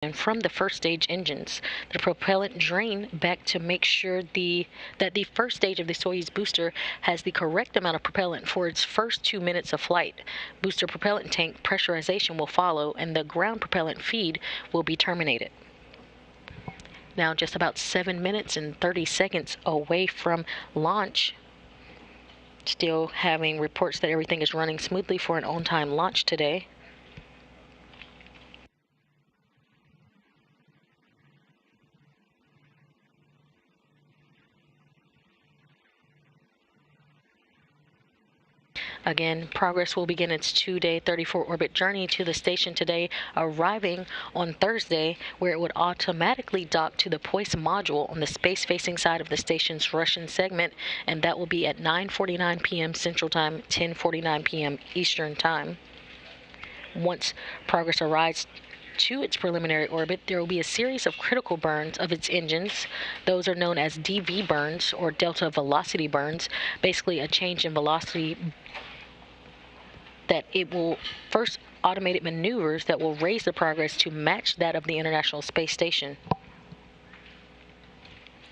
and from the first stage engines. The propellant drain back to make sure that the first stage of the Soyuz booster has the correct amount of propellant for its first 2 minutes of flight. Booster propellant tank pressurization will follow, and the ground propellant feed will be terminated. Now just about 7 minutes and 30 seconds away from launch. Still having reports that everything is running smoothly for an on-time launch today. Again, Progress will begin its 2-day 34-orbit journey to the station today, arriving on Thursday, where it would automatically dock to the Poise module on the space-facing side of the station's Russian segment, and that will be at 9:49 p.m. Central Time, 10:49 p.m. Eastern Time. Once Progress arrives to its preliminary orbit, there will be a series of critical burns of its engines. Those are known as DV burns, or delta velocity burns, basically a change in velocity that it will first automated maneuvers that will raise the Progress to match that of the International Space Station.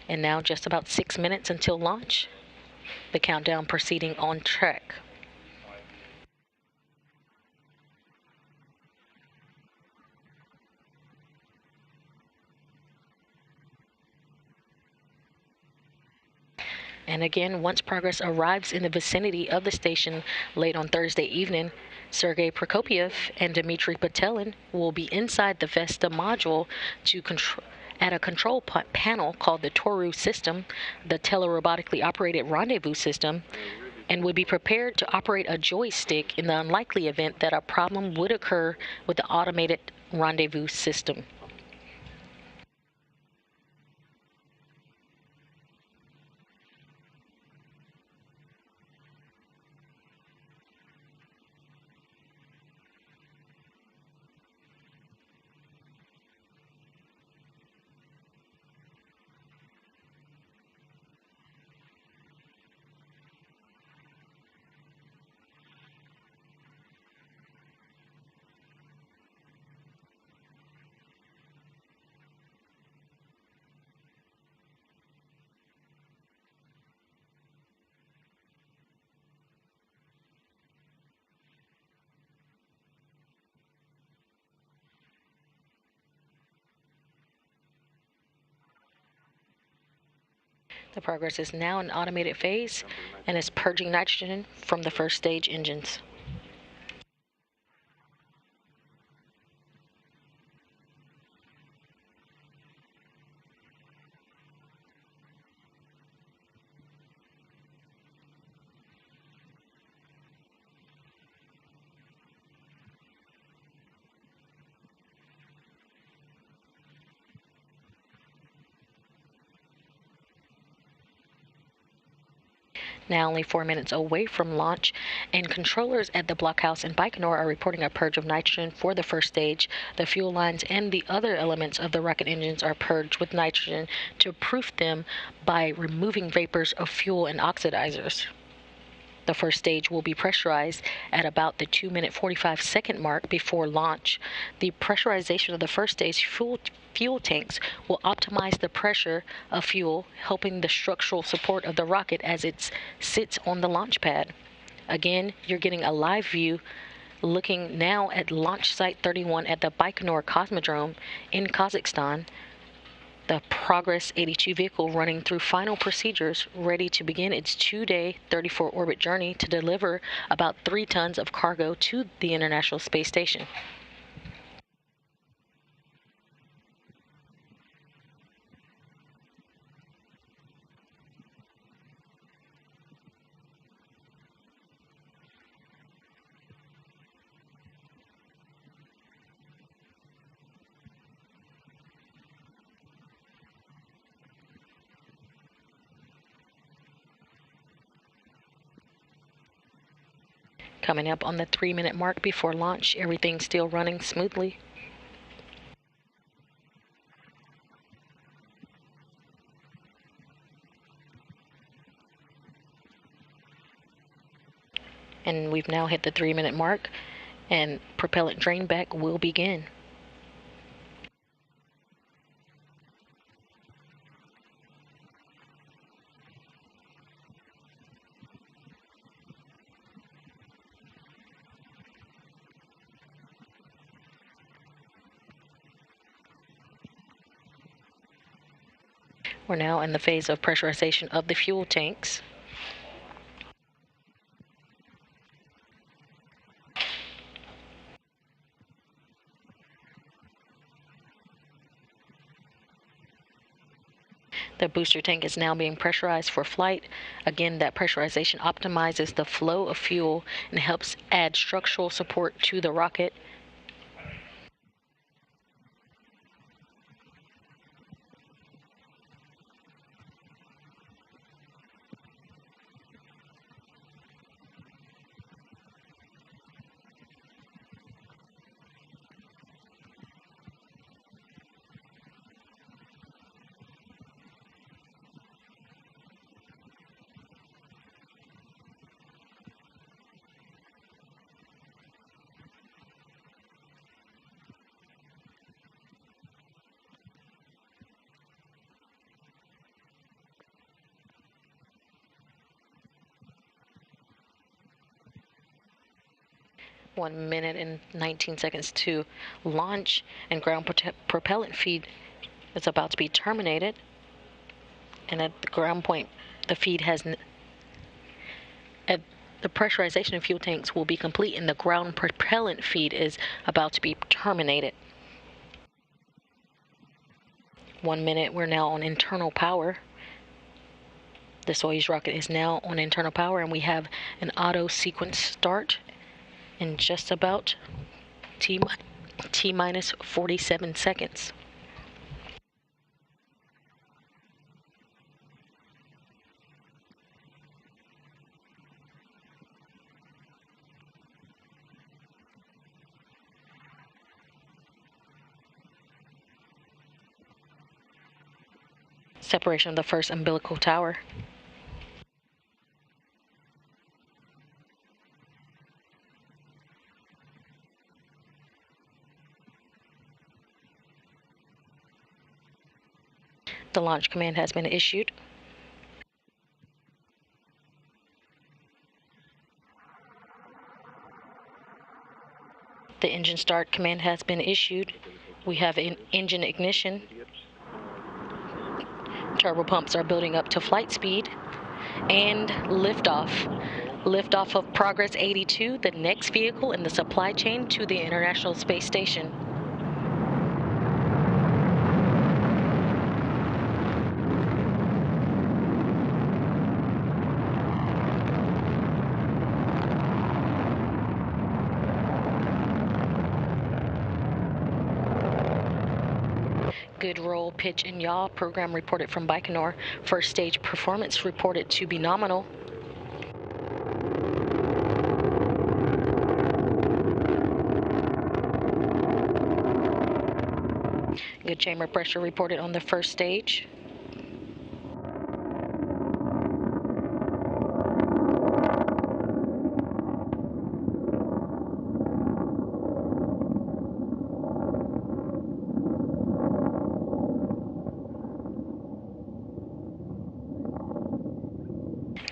And now just about 6 minutes until launch, the countdown proceeding on track. And again, once Progress arrives in the vicinity of the station late on Thursday evening, Sergei Prokopyev and Dmitry Patelin will be inside the Vesta module to control at a control panel called the Toru system, the telerobotically operated rendezvous system, and would be prepared to operate a joystick in the unlikely event that a problem would occur with the automated rendezvous system. The Progress is now in automated phase and is purging nitrogen from the first stage engines. Now only 4 minutes away from launch, and controllers at the blockhouse in Baikonur are reporting a purge of nitrogen for the first stage. The fuel lines and the other elements of the rocket engines are purged with nitrogen to proof them by removing vapors of fuel and oxidizers. The first stage will be pressurized at about the 2-minute 45-second mark before launch. The pressurization of the first stage fuel tanks will optimize the pressure of fuel, helping the structural support of the rocket as it sits on the launch pad. Again, you're getting a live view looking now at Launch Site 31 at the Baikonur Cosmodrome in Kazakhstan. The Progress 82 vehicle running through final procedures, ready to begin its 2-day 34-orbit journey to deliver about 3 tons of cargo to the International Space Station. Coming up on the 3-minute mark before launch, everything's still running smoothly. And we've now hit the 3-minute mark, and propellant drain back will begin. We're now in the phase of pressurization of the fuel tanks. The booster tank is now being pressurized for flight. Again, that pressurization optimizes the flow of fuel and helps add structural support to the rocket. One minute and 19 seconds to launch, and ground propellant feed is about to be terminated. And at the ground point, the feed has at the pressurization of fuel tanks will be complete, and the ground propellant feed is about to be terminated. 1 minute, we're now on internal power. The Soyuz rocket is now on internal power, and we have an auto sequence start in just about T minus 47 seconds. Separation of the first umbilical tower. The launch command has been issued. The engine start command has been issued. We have an engine ignition. Turbo pumps are building up to flight speed. And liftoff. Liftoff of Progress 82, the next vehicle in the supply chain to the International Space Station. Good roll, pitch, and yaw. Program reported from Baikonur. First stage performance reported to be nominal. Good chamber pressure reported on the first stage.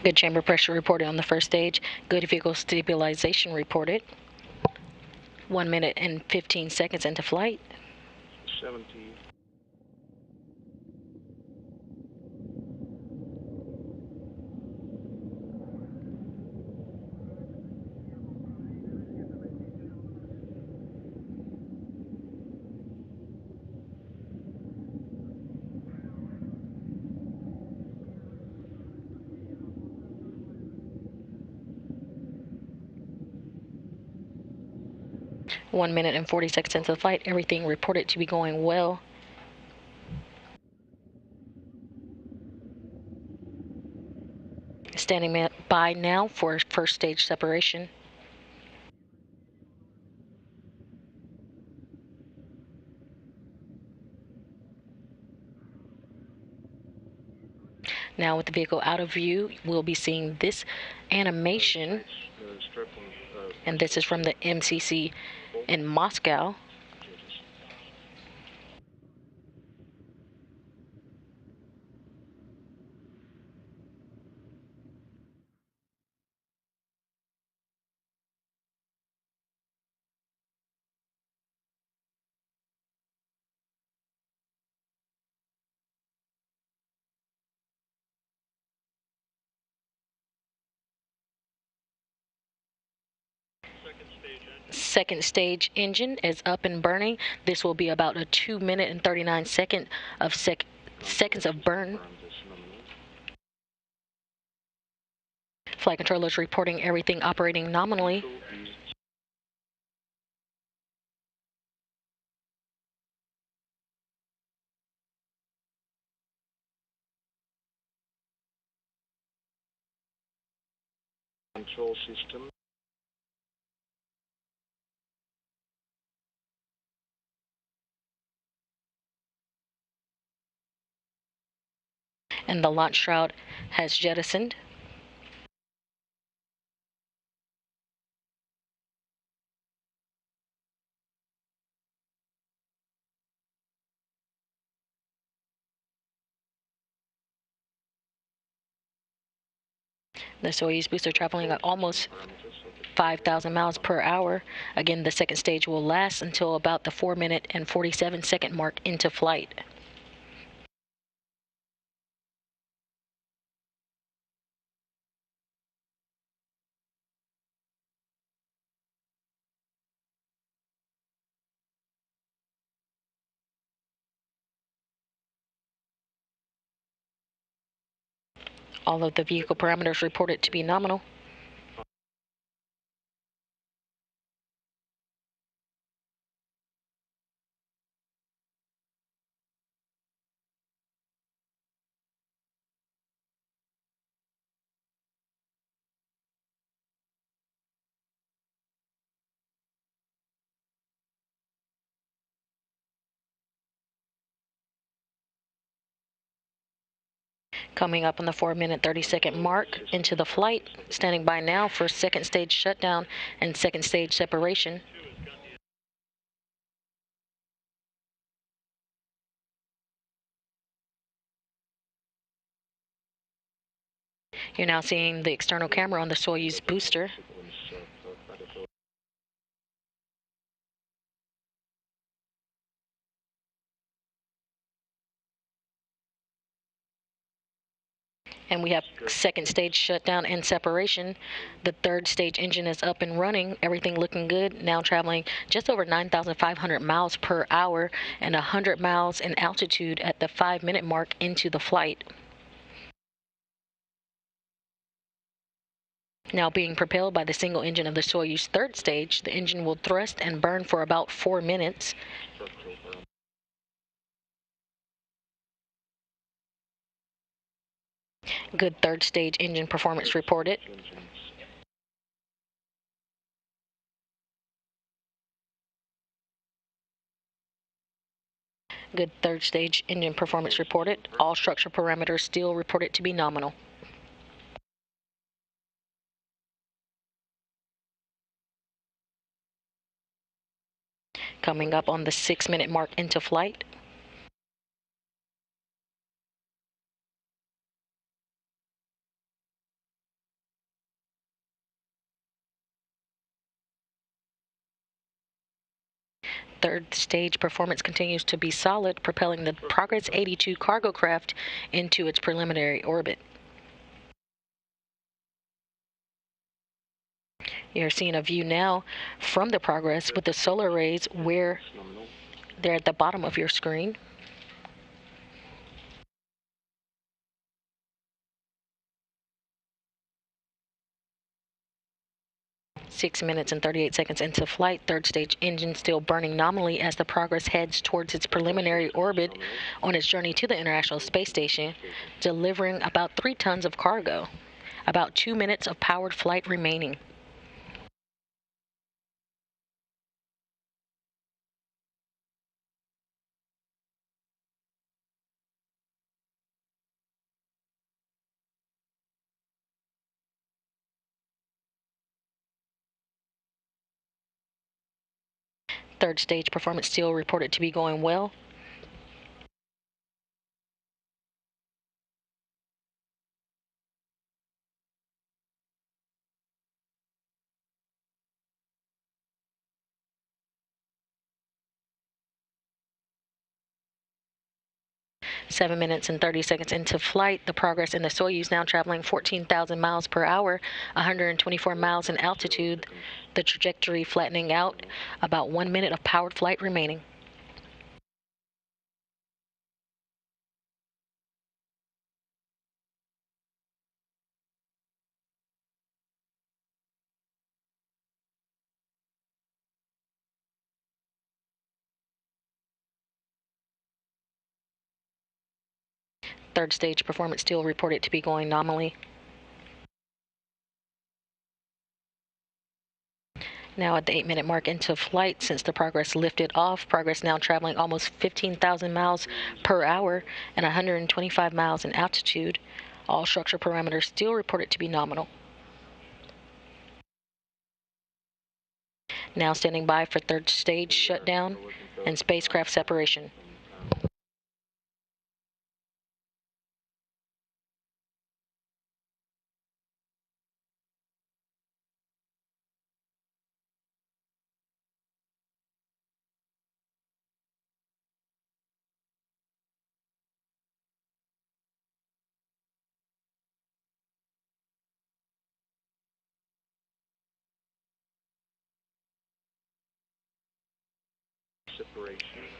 Good chamber pressure reported on the first stage. Good vehicle stabilization reported. 1 minute and 15 seconds into flight. 17. One minute and 40 seconds into the flight. Everything reported to be going well. Standing by now for first stage separation. Now with the vehicle out of view, we'll be seeing this animation, and this is from the MCC in Moscow. Second stage engine is up and burning. This will be about a 2 minute and 39 seconds of burn. Flight controllers reporting everything operating nominally. Control system. And the launch shroud has jettisoned. The Soyuz booster traveling at almost 5,000 miles per hour. Again, the second stage will last until about the 4 minute and 47 second mark into flight. All of the vehicle parameters reported to be nominal. Coming up on the 4 minute 30 second mark into the flight. Standing by now for second stage shutdown and second stage separation. You're now seeing the external camera on the Soyuz booster. And we have second stage shutdown and separation. The third stage engine is up and running. Everything looking good. Now traveling just over 9,500 miles per hour and 100 miles in altitude at the 5 minute mark into the flight. Now being propelled by the single engine of the Soyuz third stage, the engine will thrust and burn for about 4 minutes. Good third stage engine performance reported. Good third stage engine performance reported. All structure parameters still reported to be nominal. Coming up on the 6 minute mark into flight. Third stage performance continues to be solid, propelling the Progress 82 cargo craft into its preliminary orbit. You're seeing a view now from the Progress with the solar rays where they're at the bottom of your screen. Six minutes and 38 seconds into flight, third stage engine still burning nominally as the Progress heads towards its preliminary orbit on its journey to the International Space Station, delivering about 3 tons of cargo. About 2 minutes of powered flight remaining. Third stage performance still reported to be going well. 7 minutes and 30 seconds into flight, the Progress and the Soyuz now traveling 14,000 miles per hour, 124 miles in altitude, the trajectory flattening out, about 1 minute of powered flight remaining. Third stage performance still reported to be going nominally. Now at the 8-minute mark into flight, since the Progress lifted off, Progress now traveling almost 15,000 miles per hour and 125 miles in altitude. All structure parameters still reported to be nominal. Now standing by for third stage shutdown and spacecraft separation.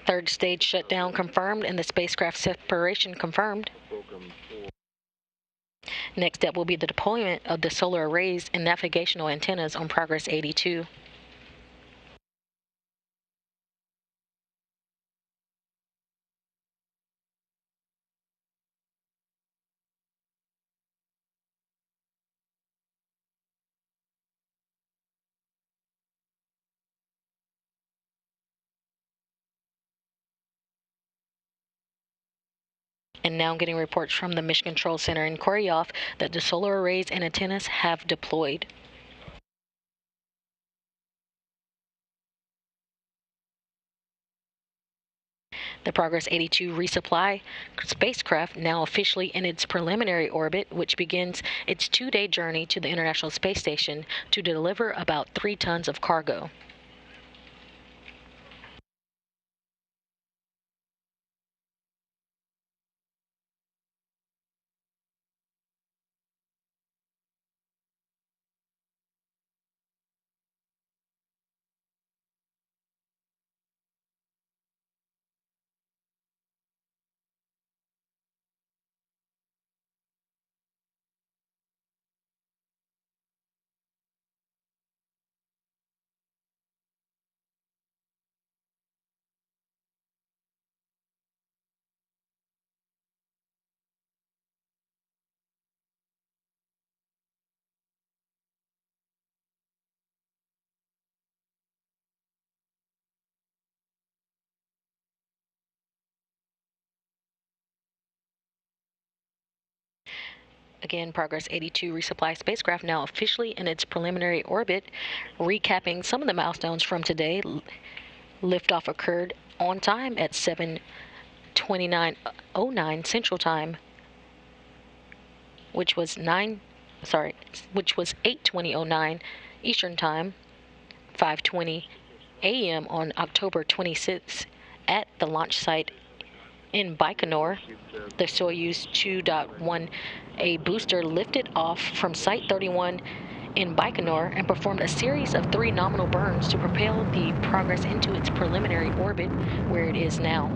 Third stage shutdown confirmed and the spacecraft separation confirmed. Next step will be the deployment of the solar arrays and navigational antennas on Progress 82. And now getting reports from the Mission Control Center in Koryov that the solar arrays and antennas have deployed. The Progress 82 resupply spacecraft now officially in its preliminary orbit, which begins its 2-day journey to the International Space Station to deliver about 3 tons of cargo. Again, Progress 82 resupply spacecraft now officially in its preliminary orbit. Recapping some of the milestones from today, liftoff occurred on time at 7:29:09 Central Time, which was 8:20:09 Eastern Time, 5:20 a.m. on October 26th at the launch site in Baikonur. The Soyuz 2.1A booster lifted off from Site 31 in Baikonur and performed a series of 3 nominal burns to propel the Progress into its preliminary orbit, where it is now.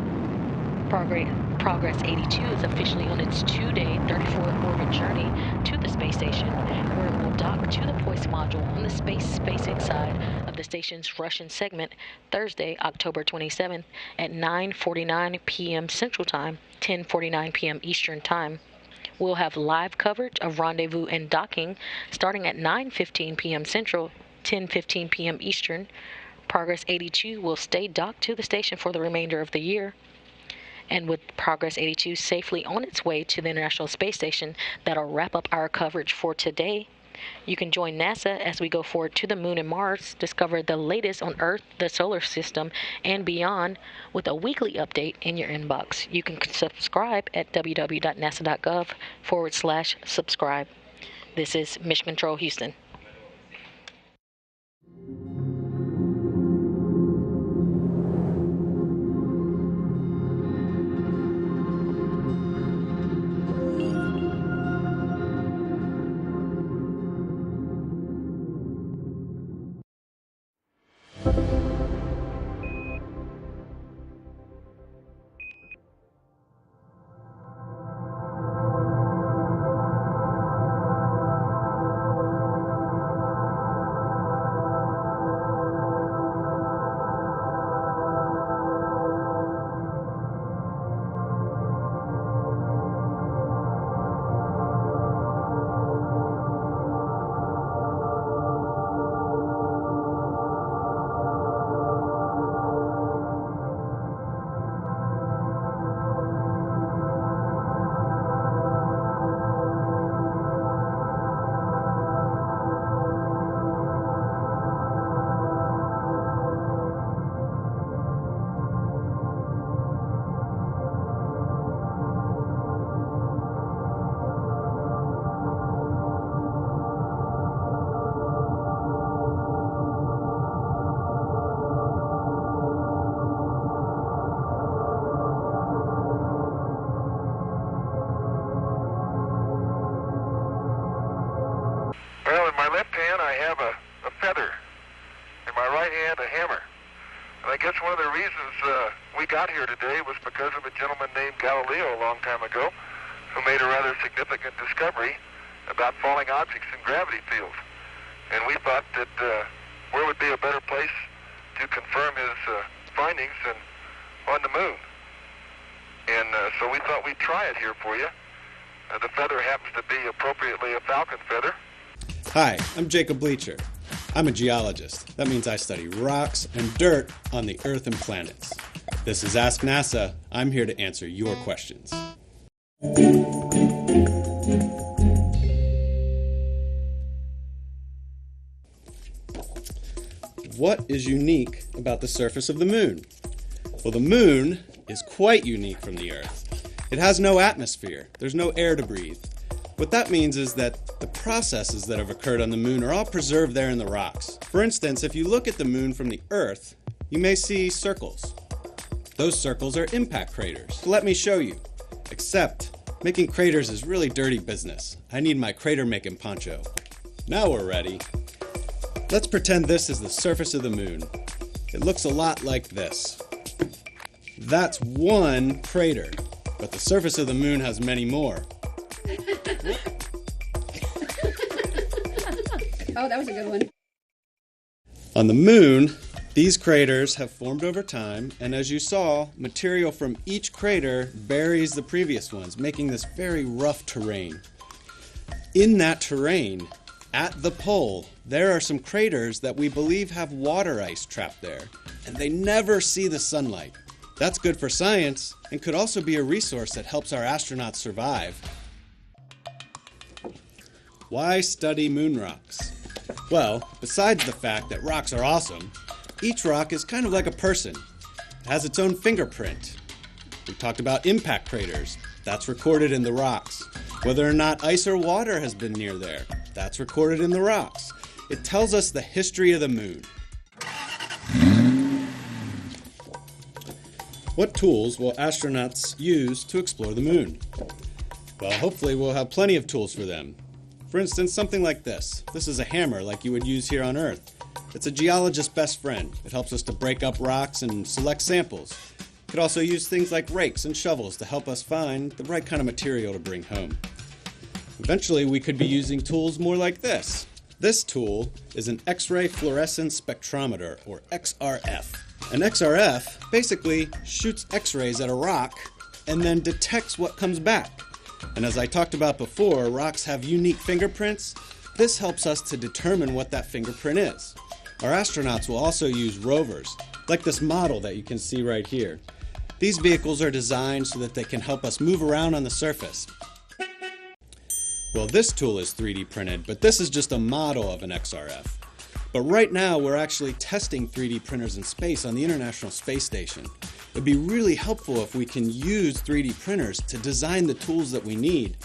Progress 82 is officially on its 2-day 34-orbit journey to the space station, where it will dock to the Poise module on the SpaceX side of the station's Russian segment Thursday, October 27th at 9:49 p.m. Central Time, 10:49 p.m. Eastern Time. We'll have live coverage of rendezvous and docking starting at 9:15 p.m. Central, 10:15 p.m. Eastern. Progress 82 will stay docked to the station for the remainder of the year. And with Progress 82 safely on its way to the International Space Station, that'll wrap up our coverage for today. You can join NASA as we go forward to the Moon and Mars, discover the latest on Earth, the solar system, and beyond with a weekly update in your inbox. You can subscribe at www.nasa.gov/subscribe. This is Mission Control Houston. hand, I have a feather. In my right hand, a hammer. And I guess one of the reasons we got here today was because of a gentleman named Galileo a long time ago who made a rather significant discovery about falling objects in gravity fields. And we thought that where would be a better place to confirm his findings than on the moon. And so we thought we'd try it here for you. The feather happens to be appropriately a falcon feather. Hi, I'm Jacob Bleacher. I'm a geologist. That means I study rocks and dirt on the Earth and planets. This is Ask NASA. I'm here to answer your questions. What is unique about the surface of the moon? Well, the moon is quite unique from the Earth. It has no atmosphere. There's no air to breathe. What that means is that the processes that have occurred on the moon are all preserved there in the rocks. For instance, if you look at the moon from the Earth, you may see circles. Those circles are impact craters. So let me show you. Except, making craters is really dirty business. I need my crater making poncho. Now we're ready. Let's pretend this is the surface of the moon. It looks a lot like this. That's one crater, but the surface of the moon has many more. Oh, that was a good one. On the moon, these craters have formed over time, and as you saw, material from each crater buries the previous ones, making this very rough terrain. In that terrain, at the pole, there are some craters that we believe have water ice trapped there, and they never see the sunlight. That's good for science, and could also be a resource that helps our astronauts survive. Why study moon rocks? Well, besides the fact that rocks are awesome, each rock is kind of like a person. It has its own fingerprint. We talked about impact craters. That's recorded in the rocks. Whether or not ice or water has been near there, that's recorded in the rocks. It tells us the history of the moon. What tools will astronauts use to explore the moon? Well, hopefully we'll have plenty of tools for them. For instance, something like this. This is a hammer like you would use here on Earth. It's a geologist's best friend. It helps us to break up rocks and select samples. You could also use things like rakes and shovels to help us find the right kind of material to bring home. Eventually, we could be using tools more like this. This tool is an X-ray fluorescence spectrometer, or XRF. An XRF basically shoots X-rays at a rock and then detects what comes back. And as I talked about before, rocks have unique fingerprints. This helps us to determine what that fingerprint is. Our astronauts will also use rovers, like this model that you can see right here. These vehicles are designed so that they can help us move around on the surface. Well, this tool is 3D printed, but this is just a model of an XRF. But right now, we're actually testing 3D printers in space on the International Space Station. It'd be really helpful if we can use 3D printers to design the tools that we need